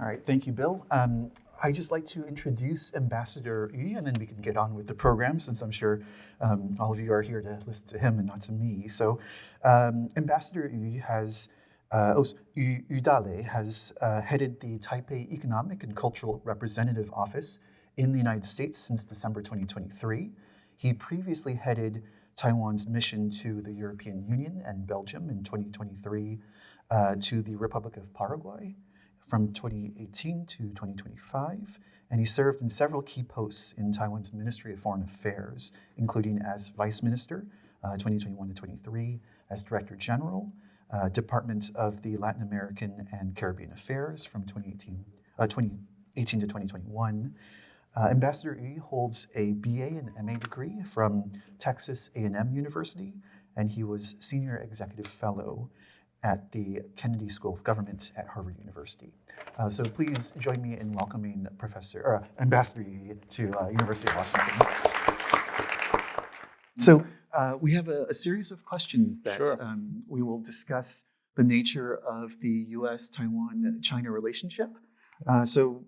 All right, thank you, Bill. I'd just like to introduce Ambassador Yui, and then we can get on with the program, since I'm sure all of you are here to listen to him and not to me. So Ambassador Yui Udale has headed the Taipei Economic and Cultural Representative Office in the United States since December 2023. He previously headed Taiwan's mission to the European Union and Belgium in 2023, to the Republic of Paraguay from 2018 to 2025, and he served in several key posts in Taiwan's Ministry of Foreign Affairs, including as Vice Minister, 2021 to 23, as Director General, Department of the Latin American and Caribbean Affairs from 2018 to 2021. Ambassador Yui holds a BA and MA degree from Texas A&M University, and he was Senior Executive Fellow at the Kennedy School of Government at Harvard University. So please join me in welcoming Ambassador Yui to University of Washington. So we have a series of questions that we will discuss the nature of the U.S., Taiwan, China relationship. So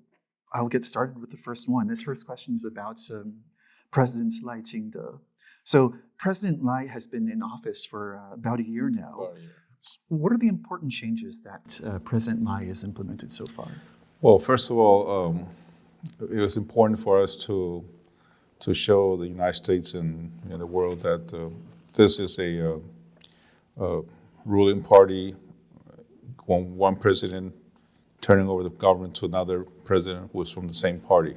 I'll get started with the first one. This first question is about President Lai Ching-te. So President Lai has been in office for about a year now. What are the important changes that President Lai has implemented so far? Well, first of all, it was important for us to show the United States and the world that this is a ruling party, one president turning over the government to another president who is from the same party.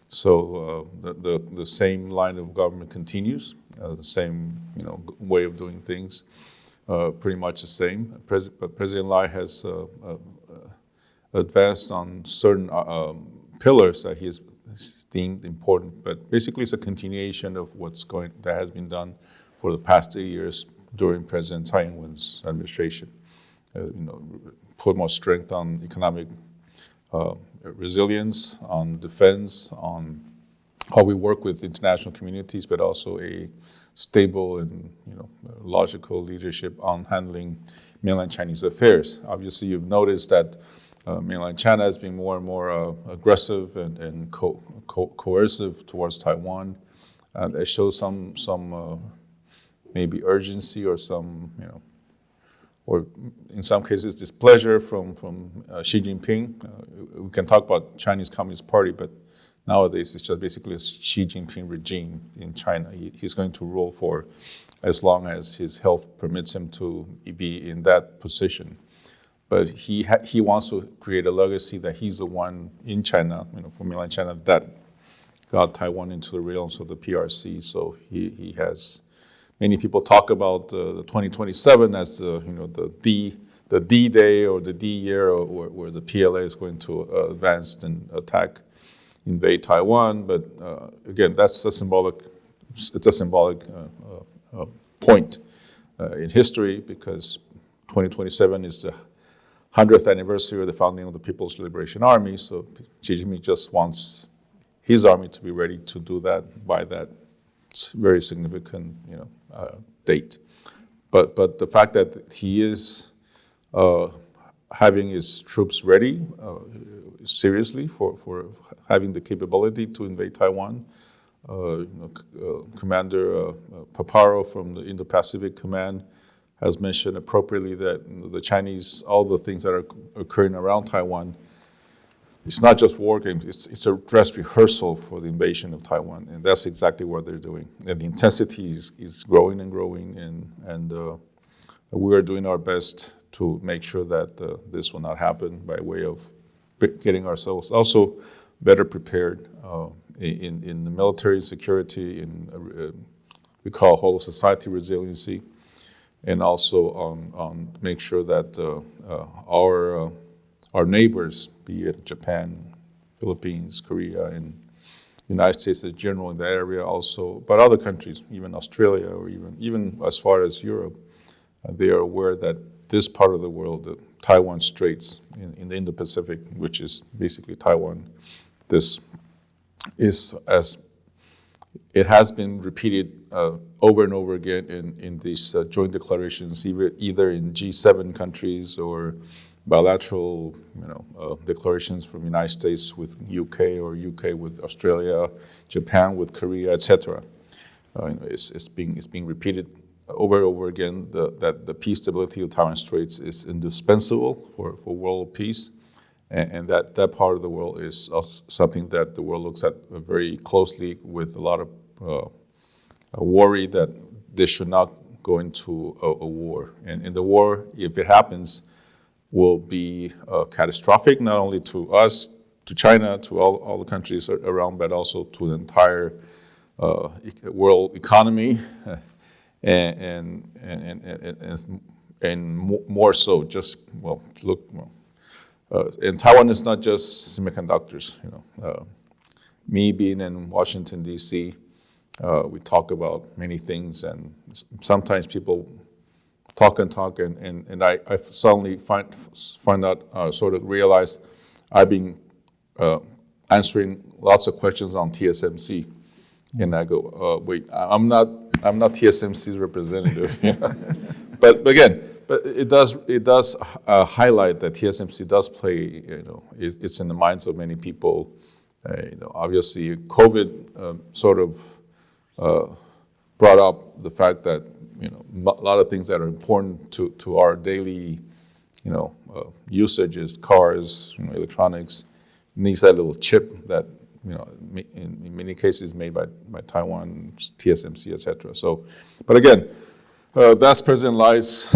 So the same line of government continues, the same way of doing things. Pretty much the same. But President Lai has advanced on certain pillars that he has deemed important. But basically, it's a continuation of that has been done for the past 8 years during President Tsai Ing-wen's administration. Put more strength on economic resilience, on defense, on how we work with international communities, but also a stable and logical leadership on handling mainland Chinese affairs. Obviously, you've noticed that mainland China has been more and more aggressive and coercive towards Taiwan. That shows some maybe urgency or or in some cases displeasure from Xi Jinping. We can talk about Chinese Communist Party, but nowadays, it's just basically a Xi Jinping regime in China. He's going to rule for as long as his health permits him to be in that position. But he wants to create a legacy that he's the one in China, for mainland China, that got Taiwan into the realms of the PRC. So he has. Many people talk about the 2027 as the D day or the D year, where the PLA is going to advance and invade Taiwan, but again, that's a symbolic point in history, because 2027 is the 100th anniversary of the founding of the People's Liberation Army. So Xi Jinping just wants his army to be ready to do that by that very significant date. But the fact that he is having his troops ready seriously for having the capability to invade Taiwan. Commander Paparo from the Indo-Pacific Command has mentioned appropriately that the Chinese, all the things that are occurring around Taiwan, it's not just war games, it's a dress rehearsal for the invasion of Taiwan, and that's exactly what they're doing. And the intensity is growing and growing, and we are doing our best to make sure that this will not happen by way of getting ourselves also better prepared in the military security, we call whole society resiliency, and also on make sure that our neighbors, be it Japan, Philippines, Korea, and United States in general in that area also, but other countries, even Australia or even as far as Europe, they are aware that this part of the world, the Taiwan Straits in the Indo-Pacific, which is basically Taiwan, this is, as it has been repeated over and over again in these joint declarations, either in G7 countries or bilateral, declarations from the United States with UK or UK with Australia, Japan with Korea, etc. It's being repeated over and over again that the peace stability of Taiwan Straits is indispensable for world peace, and that part of the world is also something that the world looks at very closely with a lot of worry that they should not go into a war. And the war, if it happens, will be catastrophic, not only to us, to China, to all the countries around, but also to the entire world economy, and more so. And Taiwan is not just semiconductors. Me being in Washington D.C., we talk about many things, and sometimes people talk, and I suddenly find out, sort of realize I've been answering lots of questions on TSMC, and I go, wait, I'm not TSMC's representative, but it does highlight that TSMC does play, it's in the minds of many people. Obviously, COVID sort of brought up the fact that a lot of things that are important to our daily, usage is cars, electronics, needs that little chip that, in many cases made by Taiwan, TSMC, etc. So, but again, that's President Lai's,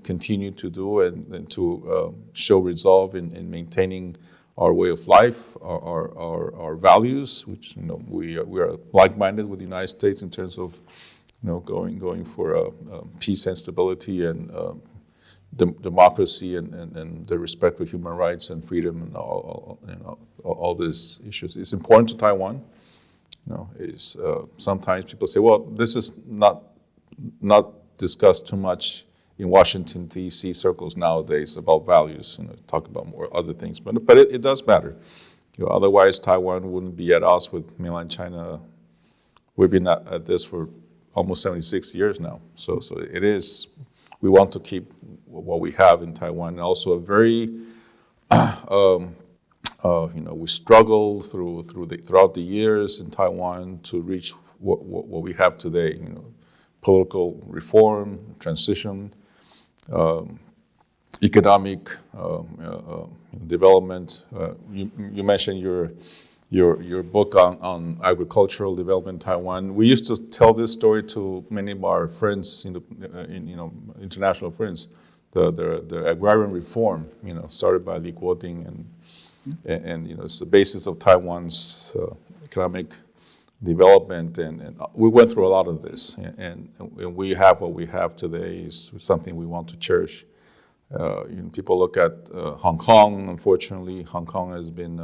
continue to do and to show resolve in maintaining our way of life, our values, which we are like-minded with the United States in terms of going for peace and stability and democracy and the respect for human rights and freedom and all these issues. It's important to Taiwan. Sometimes people say, well, this is not discussed too much in Washington D.C. circles nowadays about values. Talk about more other things, but it does matter. Otherwise, Taiwan wouldn't be at odds with mainland China. We've been at this for almost 76 years now. So it is. We want to keep what we have in Taiwan, and also a very, we struggled throughout the years in Taiwan to reach what we have today. Political reform, transition, economic development. You mentioned your book on agricultural development in Taiwan. We used to tell this story to many of our friends, international friends. The agrarian reform, started by Li Guoding, and it's the basis of Taiwan's economic development, and we went through a lot of this, and we have what we have today is something we want to cherish. People look at Hong Kong. Unfortunately, Hong Kong has been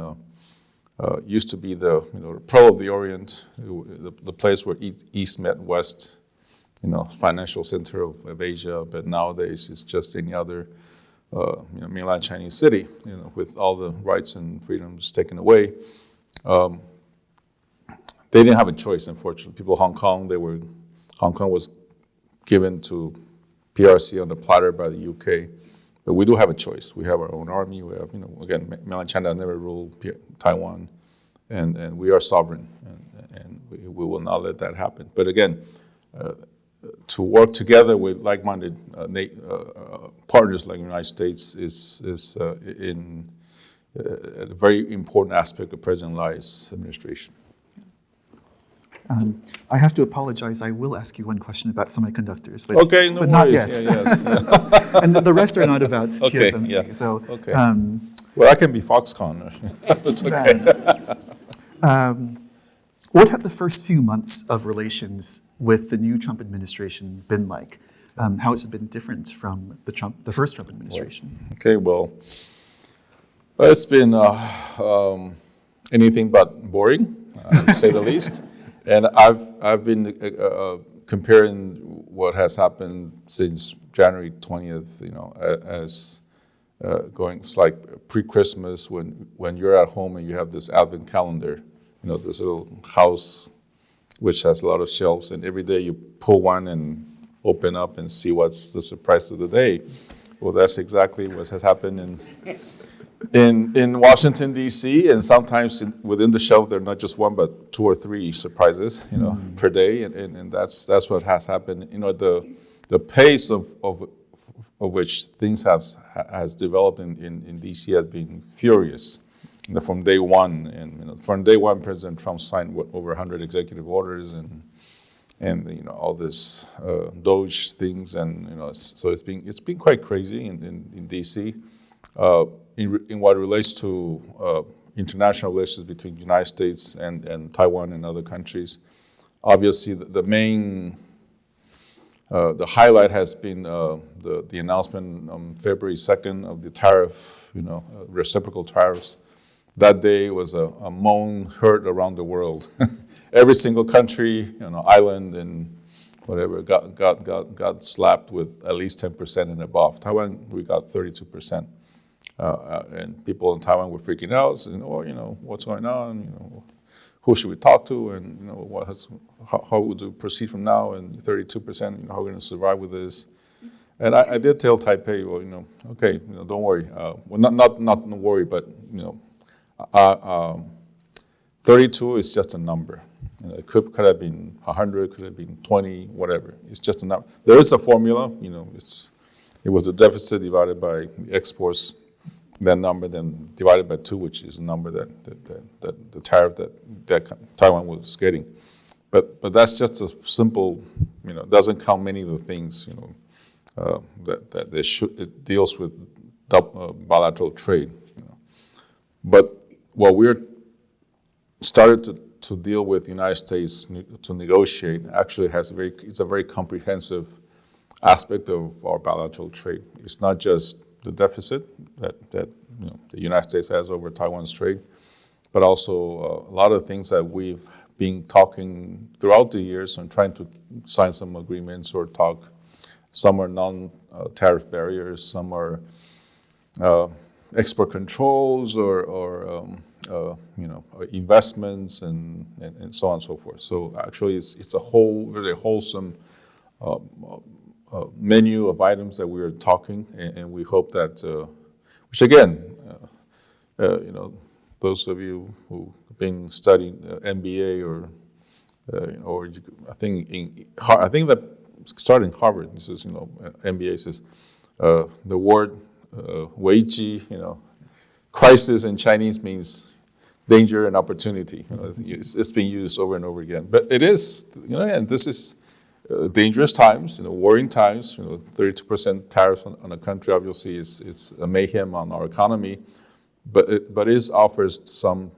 used to be the pearl of the Orient, the place where East met West, financial center of Asia. But nowadays, it's just any other mainland Chinese city, with all the rights and freedoms taken away. They didn't have a choice, unfortunately. People of Hong Kong, Hong Kong was given to PRC on the platter by the UK. But we do have a choice. We have our own army. We have, again, mainland China never ruled Taiwan, and we are sovereign, and we will not let that happen. But again, to work together with like-minded partners like the United States is in a very important aspect of President Lai's administration. I have to apologize. I will ask you one question about semiconductors, but, okay, no but worries. not yet. Yeah. And the rest are not about Okay, TSMC. yeah. So, okay. Well, I can be Foxconn. It's okay. What have the first few months of relations with the new Trump administration been like? How has it been different from the first Trump administration? Okay, well, it's been anything but boring, to say the least. And I've been comparing what has happened since January 20th, as going. It's like pre-Christmas when you're at home and you have this advent calendar, this little house which has a lot of shelves, and every day you pull one and open up and see what's the surprise of the day. Well, that's exactly what has happened in Washington, D.C., and sometimes within the shelf, there are not just one, but 2 or 3 surprises, per day, and that's what has happened. The pace of which things has developed in D.C. has been furious. From day one, and from day one, President Trump signed over 100 executive orders and all this Doge things, and so it's been quite crazy in D.C. In what relates to international relations between the United States and Taiwan and other countries. Obviously, the main the highlight has been the announcement on February 2nd of the tariff, reciprocal tariffs. That day was a moan heard around the world. Every single country, island and whatever, got slapped with at least 10% and above. Taiwan, we got 32%. And people in Taiwan were freaking out, saying, what's going on? Who should we talk to? And, how would we proceed from now? And 32%, how are we going to survive with this? And I did tell Taipei, okay, don't worry. Well, not worry, but, 32 is just a number. It could have been 100, could have been 20, whatever. It's just a number. There is a formula, it was the deficit divided by the exports, that number then divided by 2, which is a number that the tariff that Taiwan was getting. But that's just a simple, doesn't count many of the things, that it deals with bilateral trade. But what we're started to deal with the United States to negotiate actually it's a very comprehensive aspect of our bilateral trade. It's not just the deficit that the United States has over Taiwan's trade, but also a lot of things that we've been talking throughout the years and trying to sign some agreements or talk. Some are non-tariff barriers, some are export controls or investments and so on and so forth. So actually, it's a whole very wholesome menu of items that we are talking, and we hope that, which again, those of you who've been studying MBA or I think that starting Harvard, this is MBA says the word 危机, crisis in Chinese means danger and opportunity. It's been used over and over again. But it is, and this is dangerous times, worrying times. 32% tariffs on a country obviously is a mayhem on our economy. But it offers some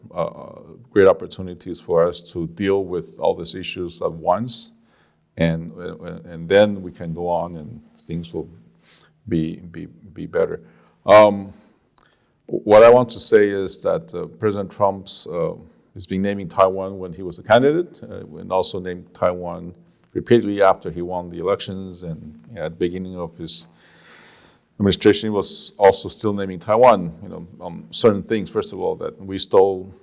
great opportunities for us to deal with all these issues at once, and then we can go on and things will be better. What I want to say is that President Trump's has been naming Taiwan when he was a candidate, and also named Taiwan repeatedly after he won the elections, and at the beginning of his administration, he was also still naming Taiwan, certain things. First of all, that we stole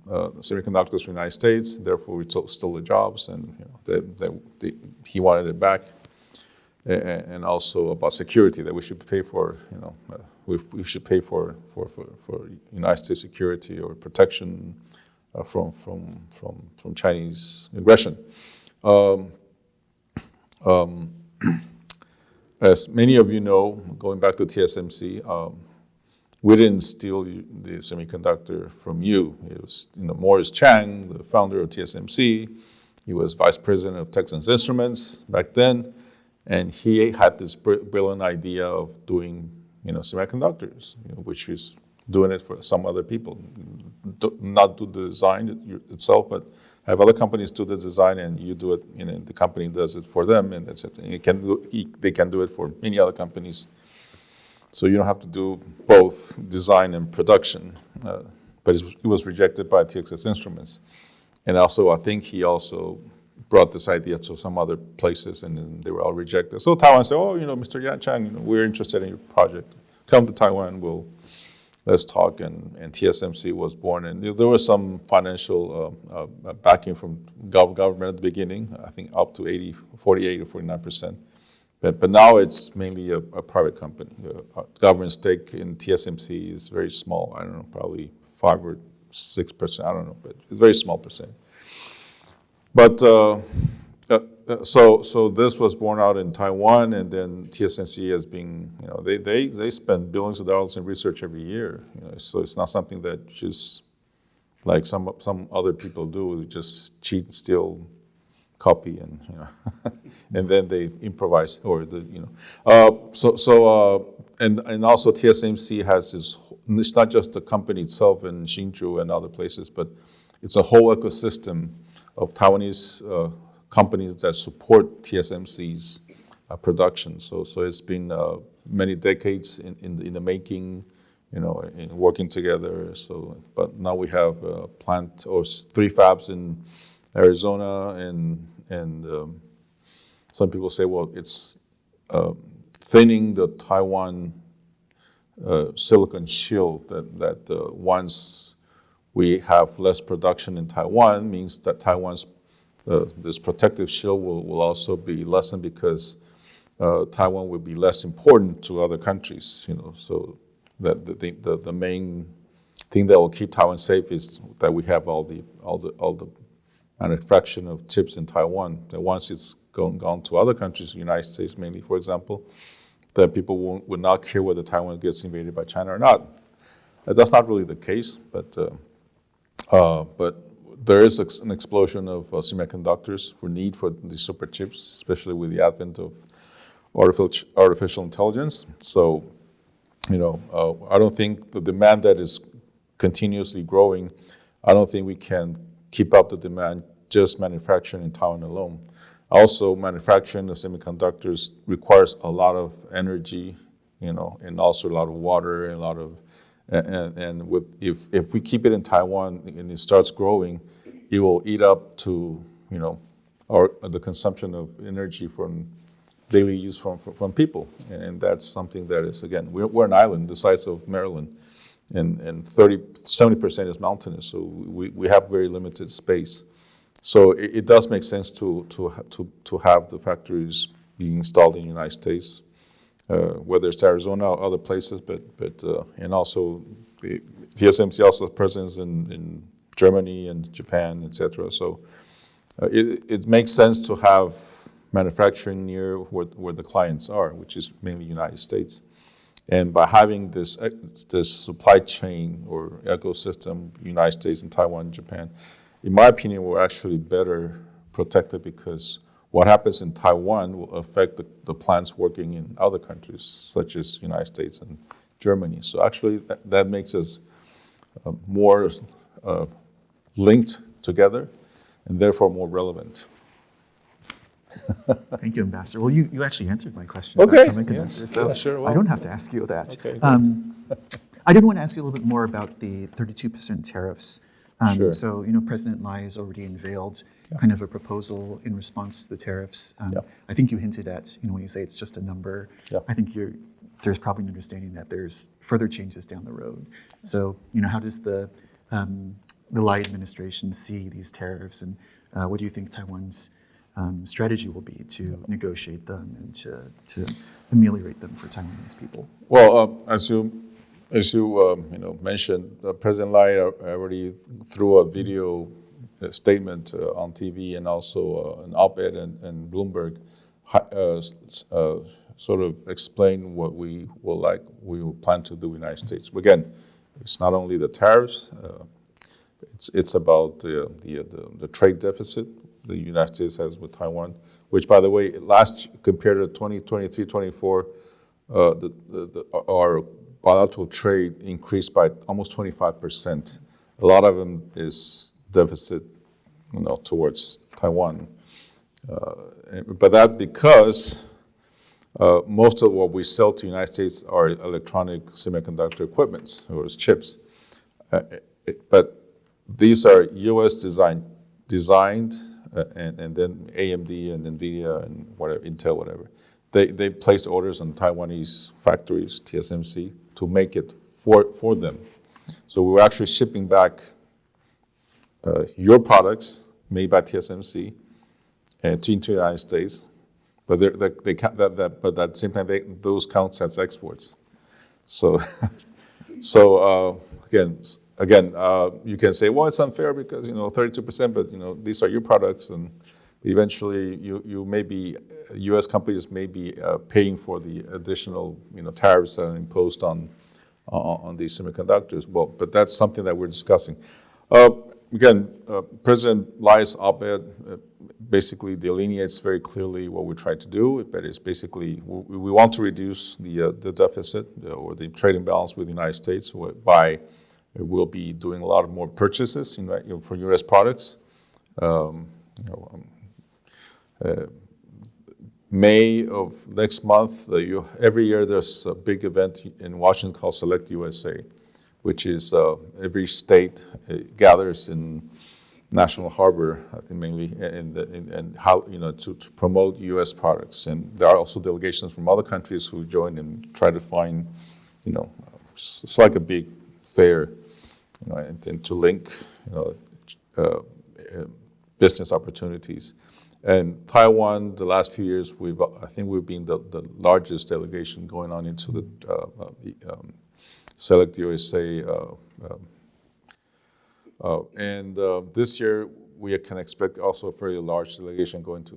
semiconductors from the United States, therefore we stole the jobs, and he wanted it back. And also about security, that we should pay for, we should pay for United States security or protection from Chinese aggression. As many of you know, going back to TSMC, we didn't steal the semiconductor from you. It was Morris Chang, the founder of TSMC. He was vice president of Texas Instruments back then. And he had this brilliant idea of doing, semiconductors, which is doing it for some other people. Not do the design itself, but have other companies do the design, and you do it. The company does it for them, and that's it. And they can do it for many other companies. So you don't have to do both design and production. But it was rejected by Texas Instruments, and also I think he also brought this idea to some other places, and then they were all rejected. So Taiwan said, Mr. Yan Chang, we're interested in your project. Come to Taiwan, let's talk. And TSMC was born. And there was some financial backing from government at the beginning, I think up to 48 or 49%. But now it's mainly a private company. Government stake in TSMC is very small. I don't know, probably 5 or 6%. I don't know, but it's a very small percent. But so this was born out in Taiwan, and then TSMC has been, they spend billions of dollars in research every year. So it's not something that just like some other people do, just cheat, steal, copy, and and then they improvise or and also TSMC has this. It's not just the company itself in Hsinchu and other places, but it's a whole ecosystem of Taiwanese companies that support TSMC's production. So it's been many decades in the making, in working together. So, but now we have a plant or 3 fabs in Arizona, and some people say, well, it's thinning the Taiwan silicon shield. That once we have less production in Taiwan, means that Taiwan's this protective shield will also be lessened because Taiwan will be less important to other countries. So that the main thing that will keep Taiwan safe is that we have all the manufacturing of chips in Taiwan. That once it's gone to other countries, the United States mainly, for example, that people would not care whether Taiwan gets invaded by China or not. That's not really the case, but there is an explosion of semiconductors for need for these super chips, especially with the advent of artificial intelligence. So, I don't think the demand that is continuously growing, I don't think we can keep up the demand just manufacturing in Taiwan alone. Also, manufacturing of semiconductors requires a lot of energy, and also a lot of water and a lot of, if we keep it in Taiwan and it starts growing, it will eat up to, the consumption of energy from daily use from people. And that's something that is, again, we're an island the size of Maryland, and 70% is mountainous, so we have very limited space. So it does make sense to have the factories being installed in the United States, whether it's Arizona or other places, but and also the TSMC also has presence in Germany and Japan, etc. So it makes sense to have manufacturing near where the clients are, which is mainly United States. And by having this supply chain or ecosystem, United States and Taiwan and Japan, in my opinion, we're actually better protected because what happens in Taiwan will affect the plants working in other countries, such as United States and Germany. So actually, that makes us more linked together and therefore more relevant. Thank you, Ambassador. Well, you actually answered my question Okay, about semiconductors, yes. so Yeah, sure, well. I don't have to ask you that. Okay, I did want to ask you a little bit more about the 32% tariffs. Sure. So, President Lai has already unveiled kind of a proposal in response to the tariffs. I think you hinted at, when you say it's just a number, I think there's probably an understanding that there's further changes down the road. So, how does the Lai administration see these tariffs, and what do you think Taiwan's strategy will be to negotiate them and to ameliorate them for Taiwanese people? Well, as you mentioned, President Lai already threw a video statement on TV and also an op-ed in Bloomberg, sort of explain what we will plan to do in the United States. Again, it's not only the tariffs; it's about the trade deficit the United States has with Taiwan, which, by the way, compared to 2023-24, our bilateral trade increased by almost 25%. A lot of them is deficit, towards Taiwan. But that because most of what we sell to the United States are electronic semiconductor equipments or chips. But these are U.S. designed, and then AMD and NVIDIA and whatever, Intel, whatever. They place orders on Taiwanese factories, TSMC, to make it for them. So we were actually shipping back your products made by TSMC into the United States, but they count that, but at the same time, those counts as exports. So, again, you can say, well, it's unfair because 32%, but these are your products, and eventually you may be U.S. companies may be paying for the additional tariffs that are imposed on these semiconductors. Well, but that's something that we're discussing. Again, President Lai's op-ed basically delineates very clearly what we try to do. But it's basically we want to reduce the deficit or the trade imbalance with the United States by we'll be doing a lot of more purchases for U.S. products. May of next month, every year there's a big event in Washington called Select USA, which is every state gathers in National Harbor, I think mainly, and how to promote U.S. products. And there are also delegations from other countries who join and try to find, it's like a big fair, and to link, business opportunities. And Taiwan, the last few years, I think we've been the largest delegation going on into the Select USA. And this year, we can expect also a very large delegation going to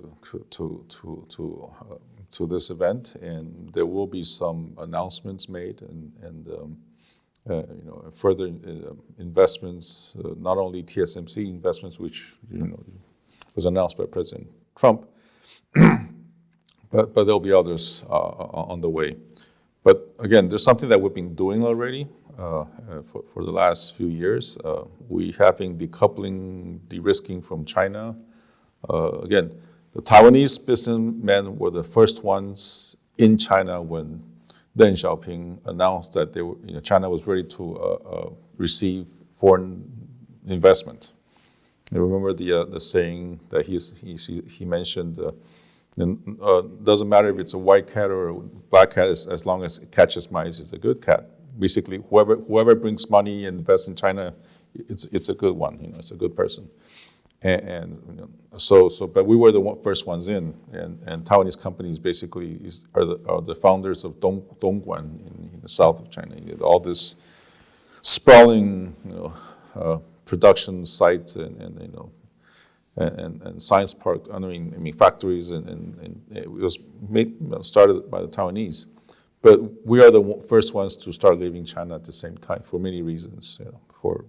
this event, and there will be some announcements made and further investments, not only TSMC investments, which was announced by President Trump, but there'll be others on the way. But again, there's something that we've been doing already for the last few years. We have been decoupling, de-risking from China. Again, the Taiwanese businessmen were the first ones in China when Deng Xiaoping announced that China was ready to receive foreign investment. You remember the saying that he mentioned, doesn't matter if it's a white cat or a black cat, as long as it catches mice, it's a good cat. Basically, whoever brings money and invests in China, it's a good one. It's a good person. But we were the first ones in, and Taiwanese companies basically are the founders of Dongguan in the south of China. All this sprawling, production sites and science park. I mean factories and it was started by the Taiwanese, but we are the first ones to start leaving China at the same time for many reasons, for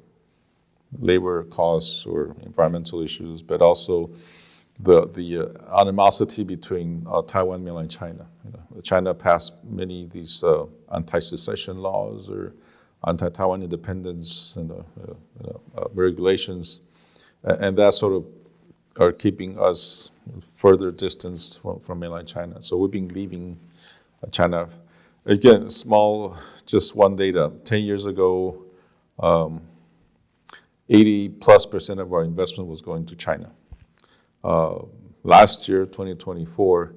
labor costs or environmental issues, but also the animosity between Taiwan and mainland China. China passed many of these anti-secession laws or anti-Taiwan independence and regulations, and that sort of are keeping us further distance from mainland China. So we've been leaving China. Again, just one data. 10 years ago, 80+% of our investment was going to China. Last year, 2024,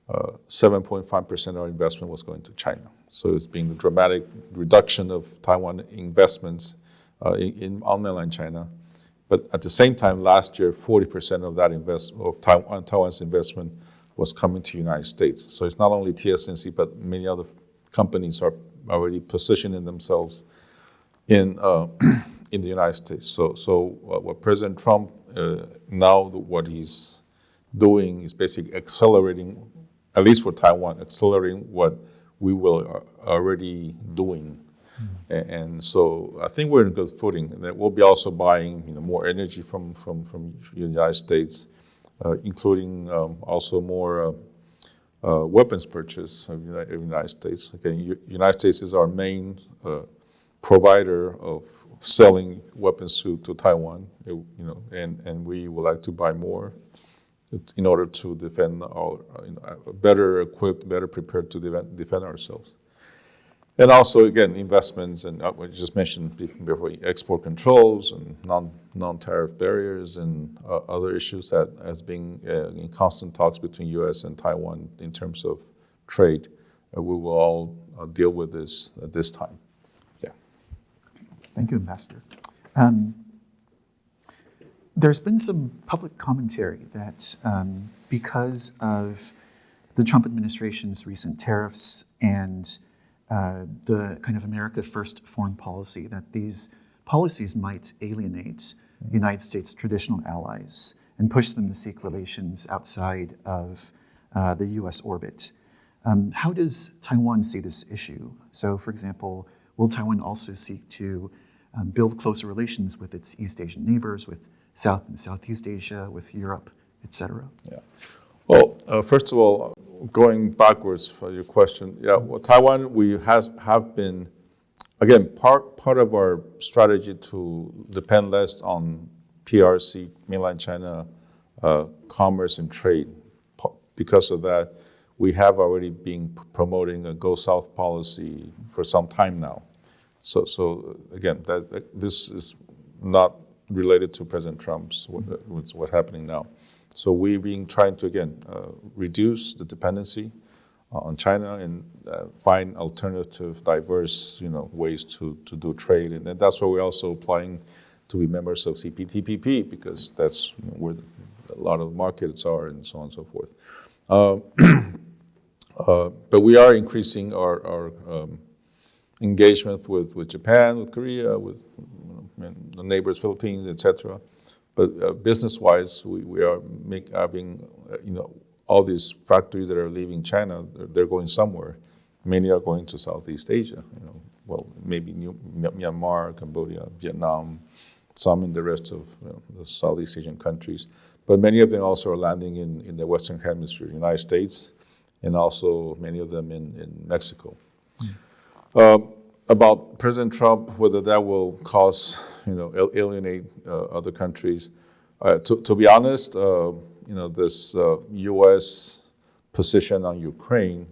7.5% of our investment was going to China. So it's been a dramatic reduction of Taiwan investments on mainland China. But at the same time, last year, 40% of that Taiwan's investment was coming to the United States. So it's not only TSMC, but many other companies are already positioning themselves in the United States. So what President Trump now what he's doing is basically accelerating, at least for Taiwan, accelerating what we were already doing. And so I think we're in good footing. And we'll be also buying more energy from the United States, including also more weapons purchase of the United States. Again, United States is our main provider of selling weapons to Taiwan, and we would like to buy more in order to defend our better equipped, better prepared to defend ourselves. And also, again, investments, and we just mentioned before, export controls and non-tariff barriers and other issues that has been in constant talks between U.S. and Taiwan in terms of trade. We will all deal with this at this time. Yeah. Thank you, Ambassador. There's been some public commentary that because of the Trump administration's recent tariffs and the kind of America First foreign policy, that these policies might alienate the United States' traditional allies and push them to seek relations outside of the U.S. orbit. How does Taiwan see this issue? So, for example, will Taiwan also seek to build closer relations with its East Asian neighbors, with South and Southeast Asia, with Europe, et cetera? Yeah. Well, first of all, going backwards for your question, well, Taiwan, we have been, again, part of our strategy to depend less on PRC, mainland China, commerce and trade. Because of that, we have already been promoting a Go South policy for some time now. So again, this is not related to President Trump's what's happening now. So we've been trying to, again, reduce the dependency on China and find alternative, diverse, ways to do trade. And then that's why we're also applying to be members of CPTPP, because that's where a lot of markets are and so on and so forth. But we are increasing our engagement with Japan, with Korea, with the neighbors, Philippines, etc. But business-wise, we are having, all these factories that are leaving China, they're going somewhere. Many are going to Southeast Asia, maybe Myanmar, Cambodia, Vietnam, some in the rest of the Southeast Asian countries. But many of them also are landing in the Western Hemisphere, United States, and also many of them in Mexico. About President Trump, whether that will cause, alienate other countries. To be honest, this U.S. position on Ukraine,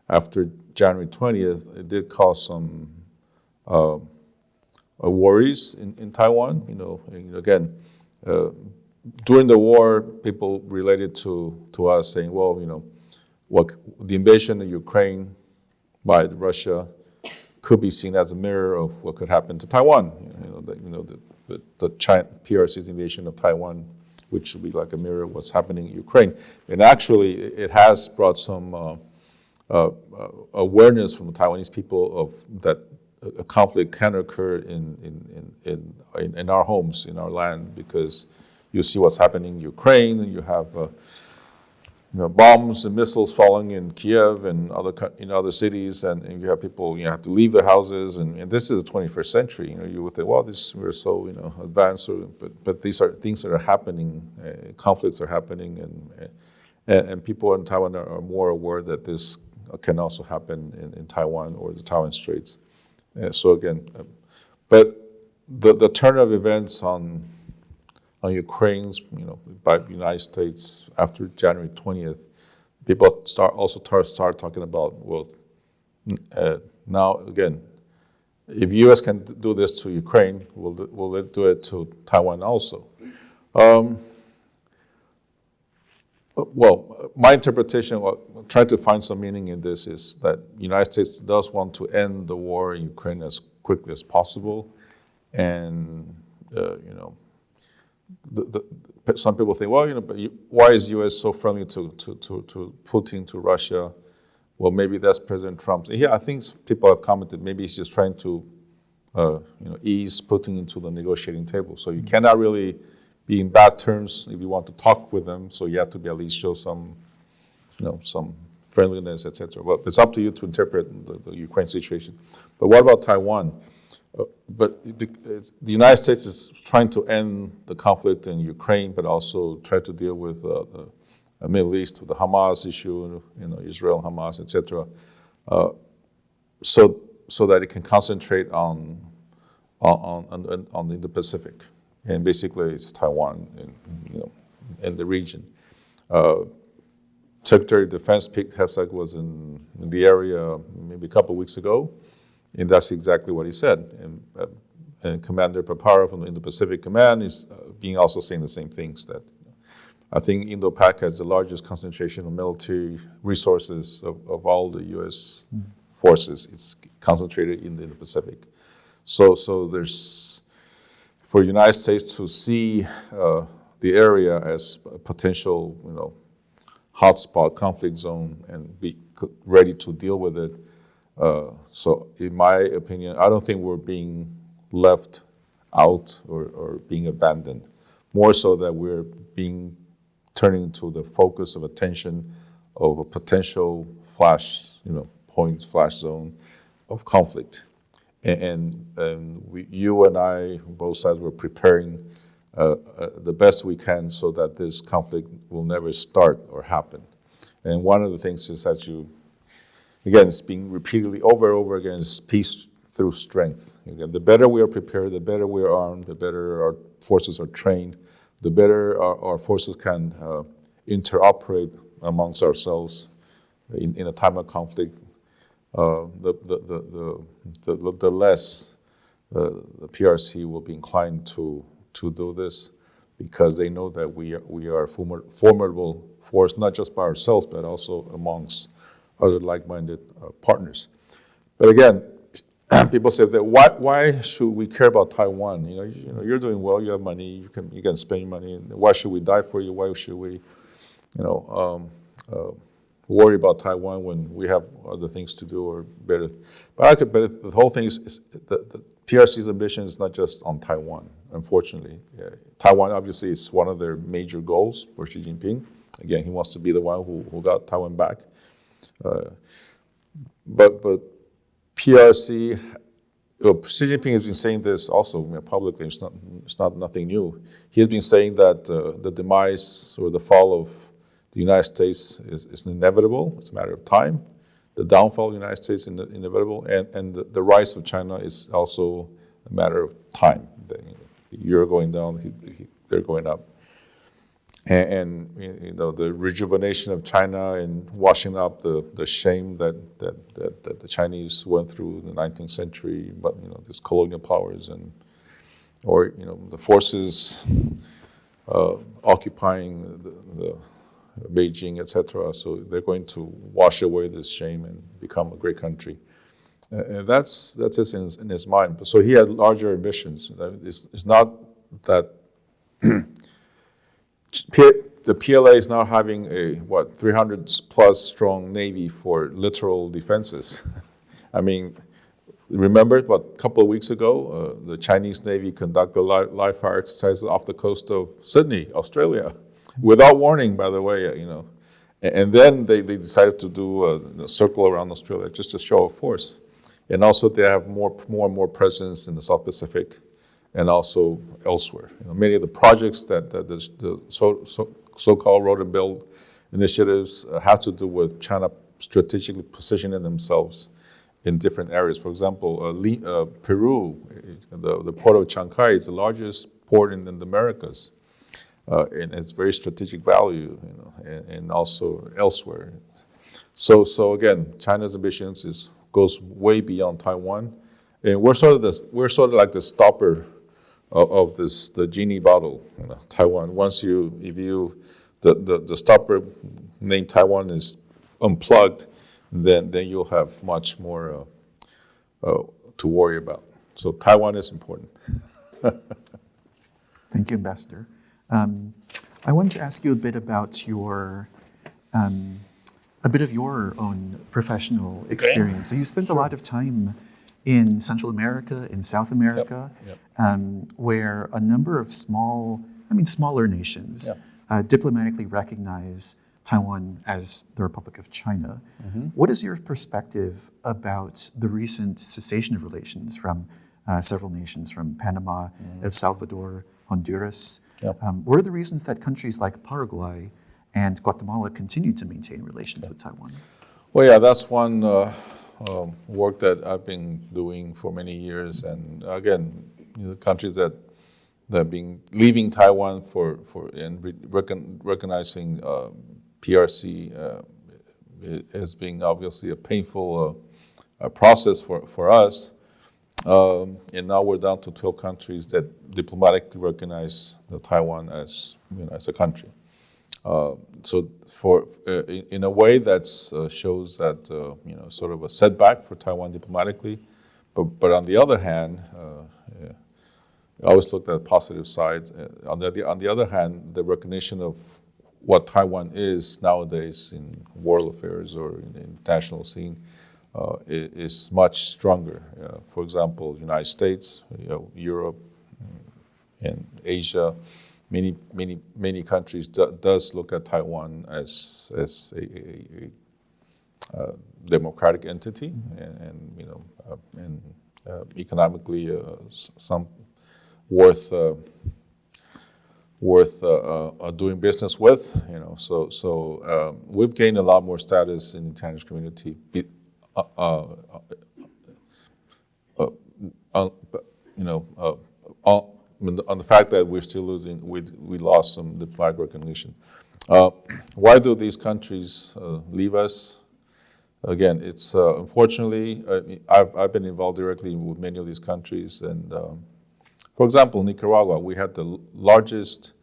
after January 20th, it did cause some worries in Taiwan. Again, during the war, people related to us saying, well, what the invasion of Ukraine by Russia could be seen as a mirror of what could happen to Taiwan. The China, PRC's invasion of Taiwan, which would be like a mirror of what's happening in Ukraine. And actually, it has brought some awareness from the Taiwanese people of that a conflict can occur in our homes, in our land, because you see what's happening in Ukraine, and you have bombs and missiles falling in Kiev and other cities, and you have people have to leave their houses, and this is the 21st century. You would think, well, we're so advanced, but these are things that are happening. Conflicts are happening, and people in Taiwan are more aware that this can also happen in Taiwan or the Taiwan Straits. So again, but the turn of events on Ukraine's, by the United States after January 20th, people start talking about, well, now again, if U.S. can do this to Ukraine, will it do it to Taiwan also? Well, my interpretation, trying to find some meaning in this, is that the United States does want to end the war in Ukraine as quickly as possible, and some people think, well, but why is U.S. so friendly to Putin, to Russia? Well, maybe that's President Trump. Yeah, I think people have commented maybe he's just trying to, ease Putin into the negotiating table. So you cannot really be in bad terms if you want to talk with them. So you have to be at least show some, some friendliness, etc. Well, it's up to you to interpret the Ukraine situation. But what about Taiwan? But the United States is trying to end the conflict in Ukraine, but also try to deal with the Middle East, with the Hamas issue, Israel, Hamas, etc. So that it can concentrate on the Pacific, and basically it's Taiwan, and the region. Secretary of Defense Pete Hegseth was in the area maybe a couple of weeks ago. And that's exactly what he said. And Commander Papara from the Indo-Pacific Command is being also saying the same things, that I think Indo-Pac has the largest concentration of military resources of all the U.S. forces. It's concentrated in the Indo-Pacific. So there's, for the United States to see the area as a potential, hotspot conflict zone and be ready to deal with it. So in my opinion, I don't think we're being left out or being abandoned. More so that we're being turning to the focus of attention of a potential flash zone of conflict. And you and I, both sides, were preparing the best we can so that this conflict will never start or happen. And one of the things is that it's being repeatedly over and over again, is peace through strength. Again, the better we are prepared, the better we are armed, the better our forces are trained, the better our forces can interoperate amongst ourselves in a time of conflict. The less the PRC will be inclined to do this, because they know that we are a formidable force, not just by ourselves, but also amongst other like-minded partners. But again, people say that why should we care about Taiwan? You're doing well, you have money, you can spend your money. Why should we die for you? Why should we, worry about Taiwan when we have other things to do or better? But the whole thing is the PRC's ambition is not just on Taiwan, unfortunately. Taiwan obviously is one of their major goals for Xi Jinping. Again, he wants to be the one who got Taiwan back. But PRC, Xi Jinping has been saying this also publicly. It's not nothing new. He has been saying that the demise or the fall of the United States is inevitable. It's a matter of time. The downfall of the United States is inevitable, and the rise of China is also a matter of time. You're going down, they're going up. And the rejuvenation of China and washing up the shame that the Chinese went through in the 19th century, but these colonial powers or the forces occupying the Beijing, etc. So they're going to wash away this shame and become a great country. And that's just in his mind. So he had larger ambitions. It's not that the PLA is now having a 300 plus strong navy for literal defenses. I mean, remember a couple of weeks ago, the Chinese Navy conducted live fire exercises off the coast of Sydney, Australia, without warning, by the way, And then they decided to do a circle around Australia, just a show of force. And also they have more and more presence in the South Pacific and also elsewhere. Many of the projects that the so-called road and build initiatives have to do with China strategically positioning themselves in different areas. For example, Peru, the port of Chancay is the largest port in the Americas. And it's very strategic value, and also elsewhere. So again, China's ambitions goes way beyond Taiwan, and we're sort of like the stopper of the genie bottle, Taiwan. If the stopper named Taiwan is unplugged, then you'll have much more to worry about. So Taiwan is important. Thank you, Ambassador. I wanted to ask you a bit about a bit of your own professional experience. So you spent a lot of time in Central America, in South America, where a number of smaller nations diplomatically recognize Taiwan as the Republic of China. Mm-hmm. What is your perspective about the recent cessation of relations from several nations, from Panama, El Salvador, Honduras? What are the reasons that countries like Paraguay and Guatemala continue to maintain relations with Taiwan? Well, that's one work that I've been doing for many years. And again, countries that have been leaving Taiwan recognizing PRC as being obviously a painful process for us. And now we're down to 12 countries that diplomatically recognize Taiwan as a country. So in a way that shows that sort of a setback for Taiwan diplomatically, but on the other hand, I always looked at the positive side. On the other hand, the recognition of what Taiwan is nowadays in world affairs or in the international scene is much stronger. For example, United States, Europe, and Asia, many countries does look at Taiwan as a democratic entity, and economically some worth doing business with. So we've gained a lot more status in the international community. On the fact that we're still losing, we lost some diplomatic recognition. Why do these countries leave us? Again, it's unfortunately, I've been involved directly with many of these countries, and for example, Nicaragua, we had the largest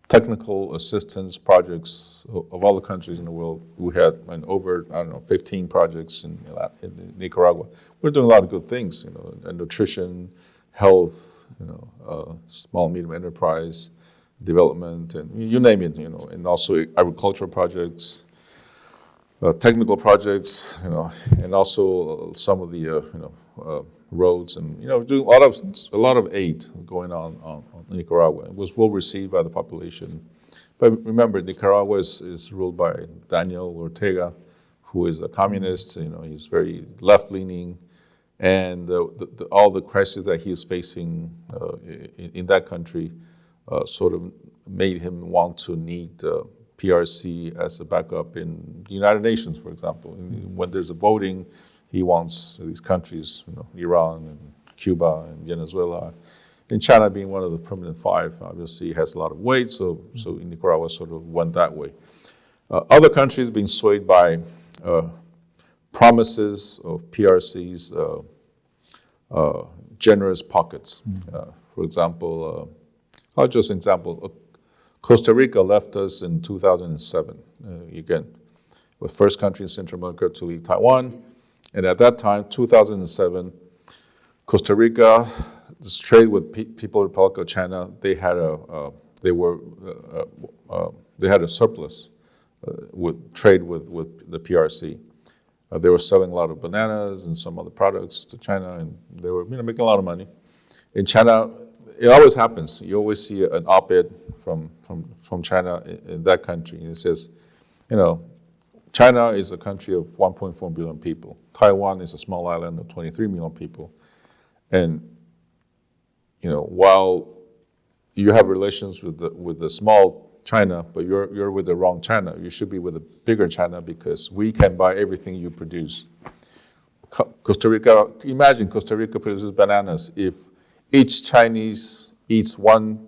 technical assistance projects of all the countries in the world. We had over 15 projects in Nicaragua. We're doing a lot of good things, nutrition, health, small medium enterprise development, and you name it, and also agricultural projects, technical projects, and also some of the roads, and doing a lot of aid going on in Nicaragua. It was well received by the population. But remember, Nicaragua is ruled by Daniel Ortega, who is a communist. He's very left-leaning, and all the crises that he is facing in that country sort of made him want to need PRC as a backup in the United Nations, for example. When there's a voting, he wants these countries, Iran and Cuba and Venezuela, and China being one of the permanent five, obviously has a lot of weight, so Nicaragua sort of went that way. Other countries being swayed by promises of PRC's generous pockets. For example, Costa Rica left us in 2007. Again, the first country in Central America to leave Taiwan. And at that time, 2007, Costa Rica, this trade with People Republic of China, they had a surplus with trade with the PRC. They were selling a lot of bananas and some other products to China, and they were making a lot of money. In China, it always happens. You always see an op-ed from China in that country, and it says, China is a country of 1.4 billion people. Taiwan is a small island of 23 million people. And, while you have relations with the small China, but you're with the wrong China. You should be with the bigger China because we can buy everything you produce. Costa Rica, imagine Costa Rica produces bananas. If each Chinese eats one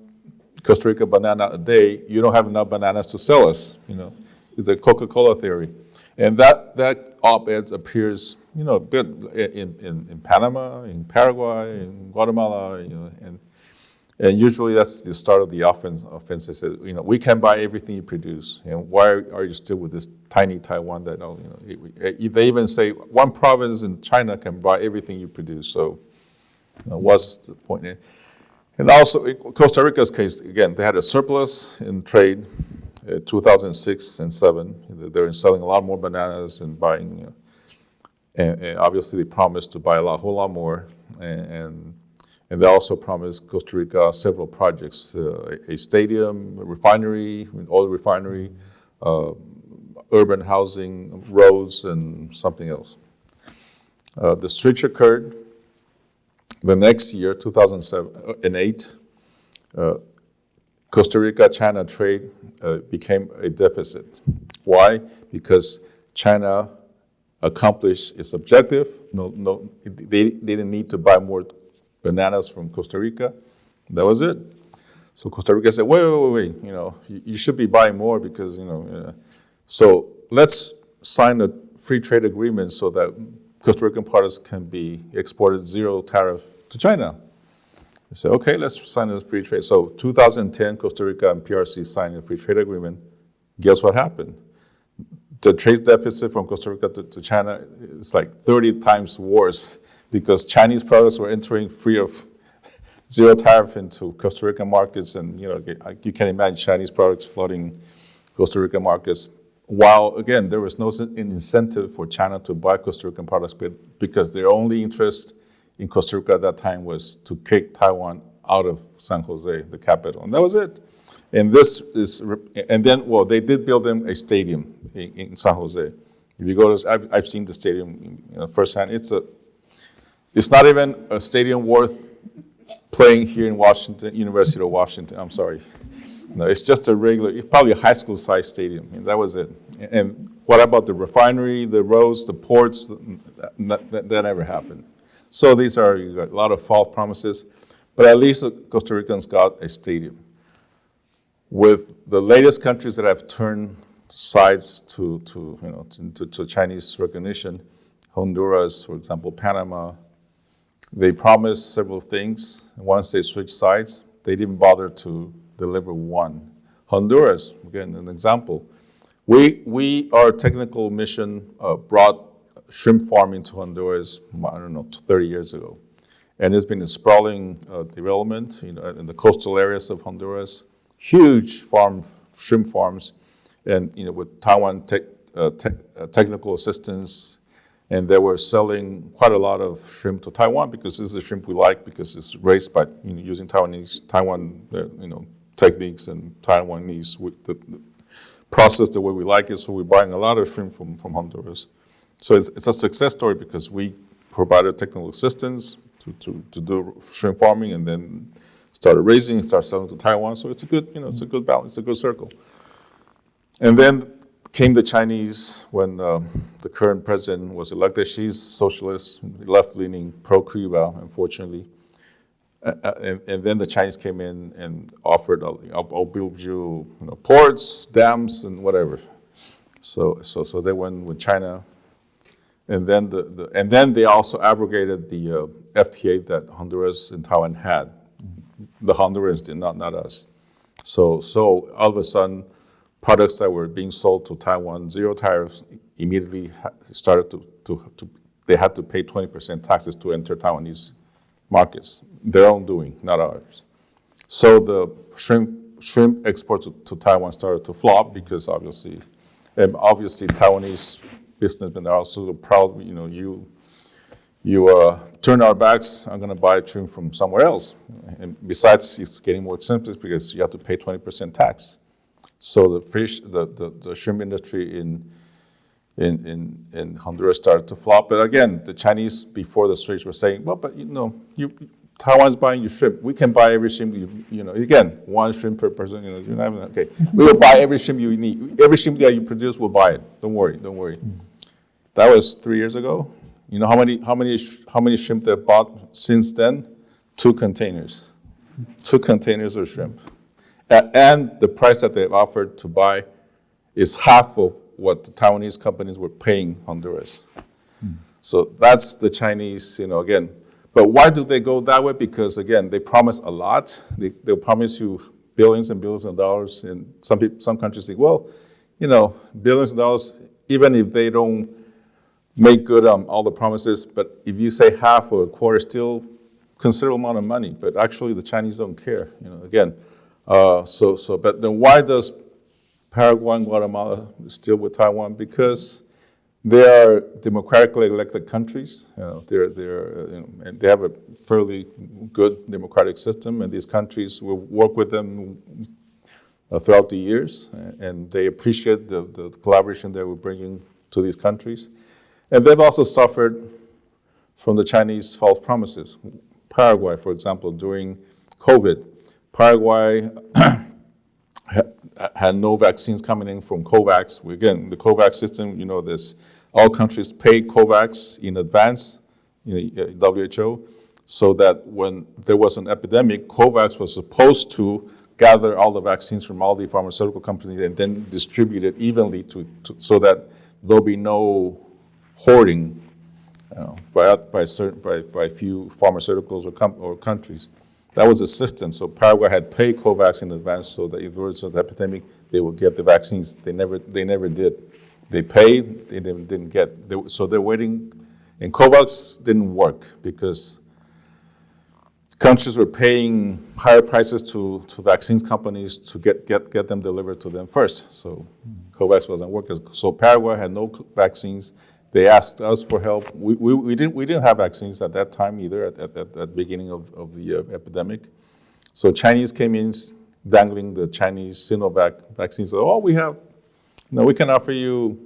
Costa Rica banana a day, you don't have enough bananas to sell us. It's a Coca-Cola theory. And that op-ed appears, a bit in Panama, in Paraguay, in Guatemala, and usually that's the start of the offense. It says, we can buy everything you produce. And why are you still with this tiny Taiwan that, they even say one province in China can buy everything you produce. So what's the point? And also in Costa Rica's case, again, they had a surplus in trade. 2006 and 2007, they were selling a lot more bananas and buying, and obviously they promised to buy a whole lot more, and they also promised Costa Rica several projects, a stadium, a refinery, oil refinery, urban housing, roads, and something else. The switch occurred the next year, 2008. Costa Rica-China trade became a deficit. Why? Because China accomplished its objective. They didn't need to buy more bananas from Costa Rica. That was it. So Costa Rica said, wait, you should be buying more because, so let's sign a free trade agreement so that Costa Rican products can be exported zero tariff to China. They said, okay, let's sign a free trade. So 2010, Costa Rica and PRC signed a free trade agreement. Guess what happened? The trade deficit from Costa Rica to China is like 30 times worse because Chinese products were entering free of zero tariff into Costa Rican markets. And, you can imagine Chinese products flooding Costa Rican markets. While, again, there was no incentive for China to buy Costa Rican products because their only interest in Costa Rica at that time was to kick Taiwan out of San Jose, the capital. And that was it. And then they did build them a stadium in San Jose. If you go to, I've seen the stadium firsthand. It's not even a stadium worth playing here in Washington, University of Washington. I'm sorry. No, it's just it's probably a high school sized stadium. And that was it. And what about the refinery, the roads, the ports? That never happened. So you got a lot of false promises, but at least the Costa Ricans got a stadium. With the latest countries that have turned sides to Chinese recognition, Honduras, for example, Panama, they promised several things. Once they switched sides, they didn't bother to deliver one. Honduras, again, an example. Our technical mission brought shrimp farming to Honduras, 30 years ago. And it's been a sprawling development in the coastal areas of Honduras. Huge shrimp farms, and with Taiwan technical assistance, and they were selling quite a lot of shrimp to Taiwan because this is the shrimp we like because it's raised by using Taiwan techniques and Taiwanese with the process the way we like it. So we're buying a lot of shrimp from Honduras. So it's a success story because we provided technical assistance to do shrimp farming, and then started raising and started selling to Taiwan. So it's a good balance, it's a good circle. And then came the Chinese when the current president was elected. She's socialist, left-leaning, pro-Cuba, unfortunately. And then the Chinese came in and offered, I'll build you ports, dams, and whatever. So they went with China. And then they also abrogated the FTA that Honduras and Taiwan had. The Hondurans did, not us. So all of a sudden, products that were being sold to Taiwan, zero tariffs, immediately started they had to pay 20% taxes to enter Taiwanese markets. Their own doing, not ours. So the shrimp exports to Taiwan started to flop because obviously Taiwanese businessmen are also proud, you turn our backs, I'm going to buy shrimp from somewhere else. And besides, it's getting more expensive because you have to pay 20% tax. So the shrimp industry in Honduras started to flop. But again, the Chinese before the Straits were saying, well, but Taiwan's buying your shrimp. We can buy every shrimp again, one shrimp per person. Okay, we will buy every shrimp you need. Every shrimp that you produce, we'll buy it. Don't worry. That was 3 years ago. You know how many shrimp they've bought since then? 2 containers. 2 containers of shrimp. And the price that they've offered to buy is half of what the Taiwanese companies were paying Honduras. So that's the Chinese, again. But why do they go that way? Because, again, they promise a lot. They'll promise you billions and billions of dollars. And some countries think, well, billions of dollars, even if they don't make good on all the promises, but if you say half or a quarter, still considerable amount of money. But actually, the Chinese don't care. Again. But then why does Paraguay and Guatemala still with Taiwan? Because they are democratically elected countries. And they have a fairly good democratic system, and these countries will work with them throughout the years, and they appreciate the collaboration that we're bringing to these countries. And they've also suffered from the Chinese false promises. Paraguay, for example, during COVID, Paraguay had no vaccines coming in from COVAX. Again, the COVAX system, all countries pay COVAX in advance, WHO, so that when there was an epidemic, COVAX was supposed to gather all the vaccines from all the pharmaceutical companies and then distribute it evenly so that there'll be no hoarding by few pharmaceuticals or countries. That was the system. So Paraguay had paid COVAX in advance so that if there was an epidemic, they would get the vaccines. They never did. They paid, they didn't get. So they're waiting, and COVAX didn't work because countries were paying higher prices to vaccines companies to get them delivered to them first. So COVAX wasn't working. So Paraguay had no vaccines. They asked us for help. We didn't have vaccines at that time either, at the beginning of the epidemic. So Chinese came in dangling the Chinese Sinovac vaccines. So, we can offer you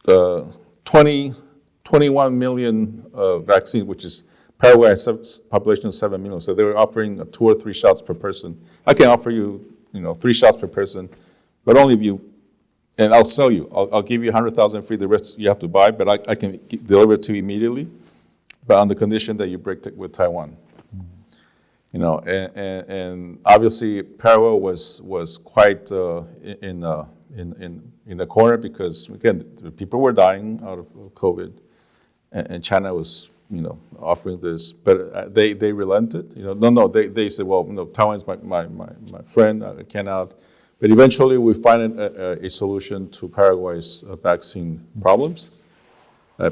21 million vaccines, which is Paraguay has a population of 7 million. So they were offering 2 or 3 shots per person. I can offer you, 3 shots per person, but only if you, and I'll sell you. I'll give you 100,000 free. The rest you have to buy, but I can deliver it to you immediately, but on the condition that you break it with Taiwan. And obviously Paraguay was quite in the corner because again people were dying out of COVID, and China was offering this, but they relented. They said, well, Taiwan's my friend. I cannot. But eventually we find a solution to Paraguay's vaccine problems.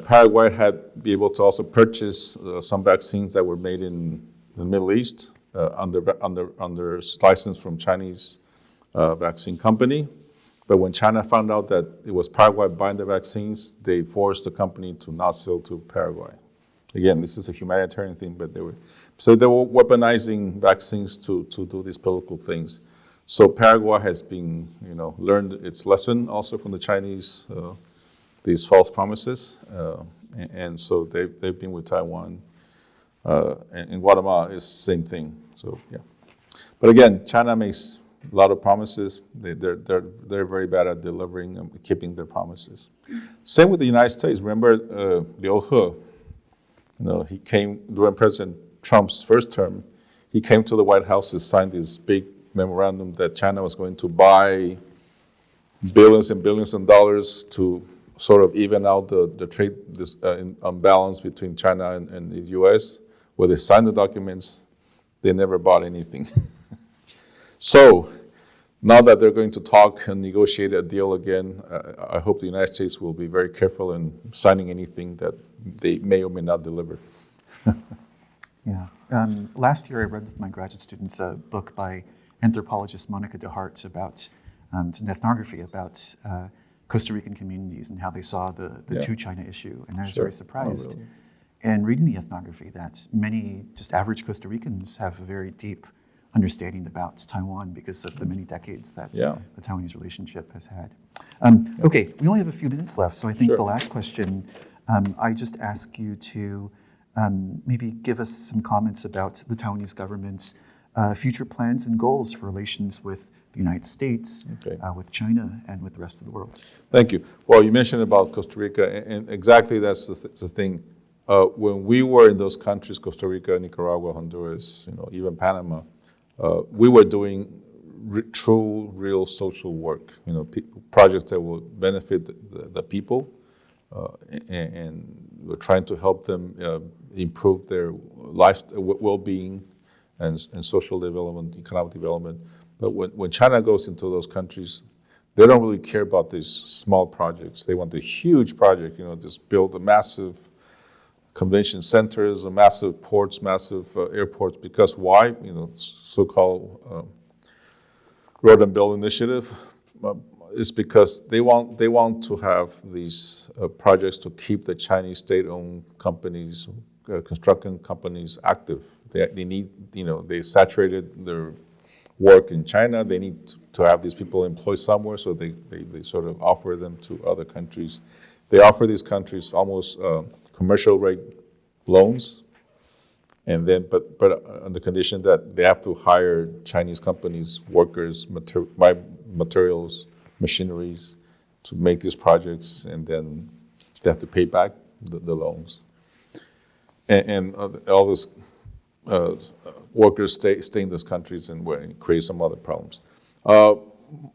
Paraguay had been able to also purchase some vaccines that were made in the Middle East under license from Chinese vaccine company. But when China found out that it was Paraguay buying the vaccines, they forced the company to not sell to Paraguay. Again, this is a humanitarian thing, but they were weaponizing vaccines to do these political things. So Paraguay has been, learned its lesson also from the Chinese, these false promises, and so they've been with Taiwan. And in Guatemala, it's the same thing. So yeah, but again, China makes a lot of promises. They're very bad at delivering and keeping their promises. Same with the United States. Remember Liu He? He came during President Trump's first term. He came to the White House to sign this big memorandum that China was going to buy billions and billions of dollars to sort of even out the trade imbalance between China and the U.S. Where they signed the documents, they never bought anything. So now that they're going to talk and negotiate a deal again, I hope the United States will be very careful in signing anything that they may or may not deliver. Yeah. Last year I read with my graduate students a book by anthropologist Monica DeHart about, it's an ethnography about Costa Rican communities and how they saw the two China issue. And I was very surprised. Oh, really? And reading the ethnography that many just average Costa Ricans have a very deep understanding about Taiwan because of the many decades that the Taiwanese relationship has had. Okay, we only have a few minutes left, so I think the last question, I just ask you to maybe give us some comments about the Taiwanese government's future plans and goals for relations with the United States, with China, and with the rest of the world. Thank you. Well, you mentioned about Costa Rica, and exactly that's the thing. When we were in those countries, Costa Rica, Nicaragua, Honduras, even Panama, we were doing true, real social work. Projects that will benefit the people, and we're trying to help them improve their life, well-being, and social development, economic development. But when China goes into those countries, they don't really care about these small projects. They want the huge project. Just build a massive convention centers, massive ports, massive airports. Because why? So-called Road and Build Initiative is because they want to have these projects to keep the Chinese state-owned companies, construction companies active. They need, they saturated their work in China. They need to have these people employed somewhere, so they sort of offer them to other countries. They offer these countries almost commercial rate loans, and then but on the condition that they have to hire Chinese companies, workers, materials, machineries to make these projects, and then they have to pay back the loans. And all those workers stay in those countries and create some other problems.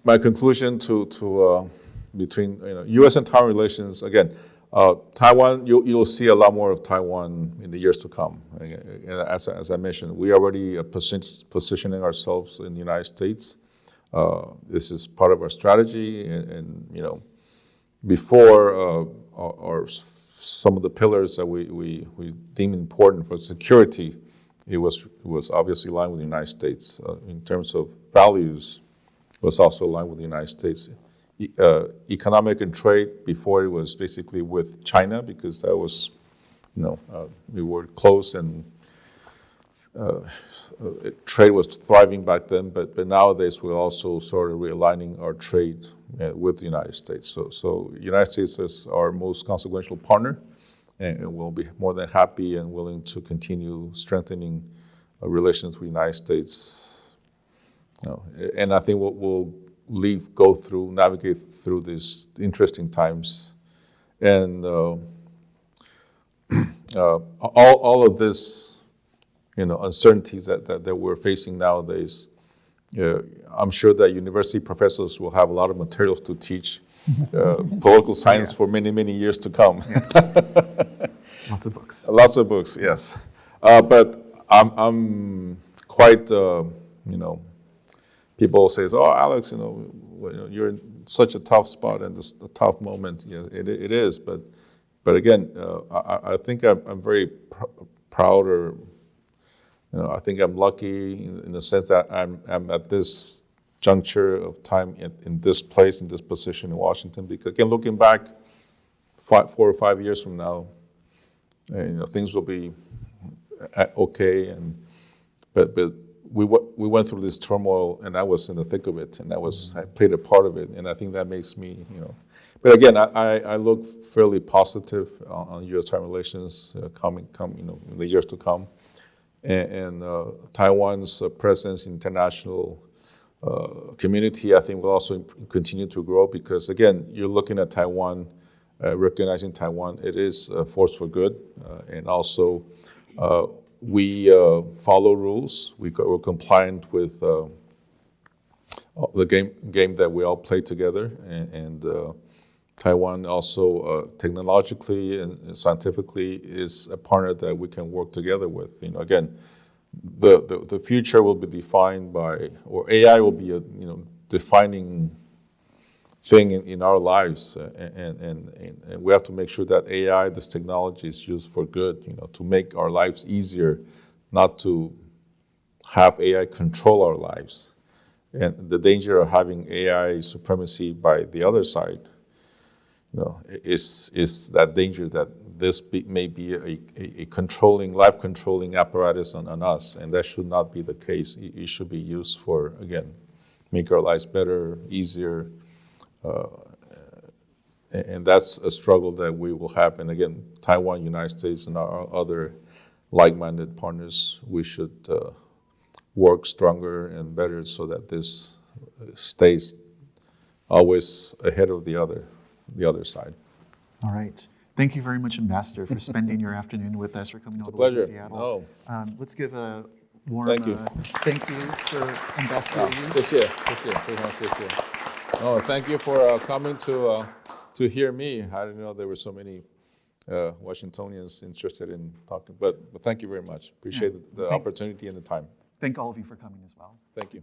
My conclusion to between U.S. and Taiwan relations, again, Taiwan, you'll see a lot more of Taiwan in the years to come. As I mentioned, we already positioning ourselves in the United States. This is part of our strategy, and before some of the pillars that we deem important for security it was obviously aligned with the United States. In terms of values, it was also aligned with the United States. Economic and trade, before it was basically with China, because that was, we were close and trade was thriving back then, but nowadays we're also sort of realigning our trade with the United States. So United States is our most consequential partner, and we'll be more than happy and willing to continue strengthening relations with the United States. And I think we'll navigate through these interesting times. And all of this, uncertainties that we're facing nowadays, I'm sure that university professors will have a lot of materials to teach political science for many, many years to come. Lots of books. Lots of books, yes. But I'm quite, people say, "Oh, Alex, you're in such a tough spot and this a tough moment." Yeah, it is. But again, I think I'm very proud, or I think I'm lucky in the sense that I'm at this juncture of time in this place, in this position in Washington. Because again, looking back 4 or 5 years from now, things will be okay. But we went through this turmoil, and I was in the thick of it, and I played a part of it, and I think that makes me, But again, I look fairly positive on U.S.-China relations in the years to come, and Taiwan's presence in international community, I think, will also continue to grow, because again, you're looking at Taiwan, recognizing Taiwan. It is a force for good, and also we follow rules. We're compliant with the game that we all play together, and Taiwan also technologically and scientifically is a partner that we can work together with. Again, the future will be defined by, or AI will be a defining thing in our lives, and we have to make sure that AI, this technology, is used for good, to make our lives easier, not to have AI control our lives. And the danger of having AI supremacy by the other side, is that danger that this may be a life-controlling apparatus on us, and that should not be the case. It should be used for, again, make our lives better, easier, and that's a struggle that we will have. And again, Taiwan, United States, and our other like-minded partners, we should work stronger and better so that this stays always ahead of the other side. All right. Thank you very much, Ambassador, for spending your afternoon with us, for coming all the way to Seattle. Let's give a warm thank you for Ambassador Yui. 谢谢，非常谢谢。Oh, thank you for coming to hear me. I didn't know there were so many Washingtonians interested in talking, but thank you very much. Appreciate the opportunity and the time. Thank all of you for coming as well. Thank you.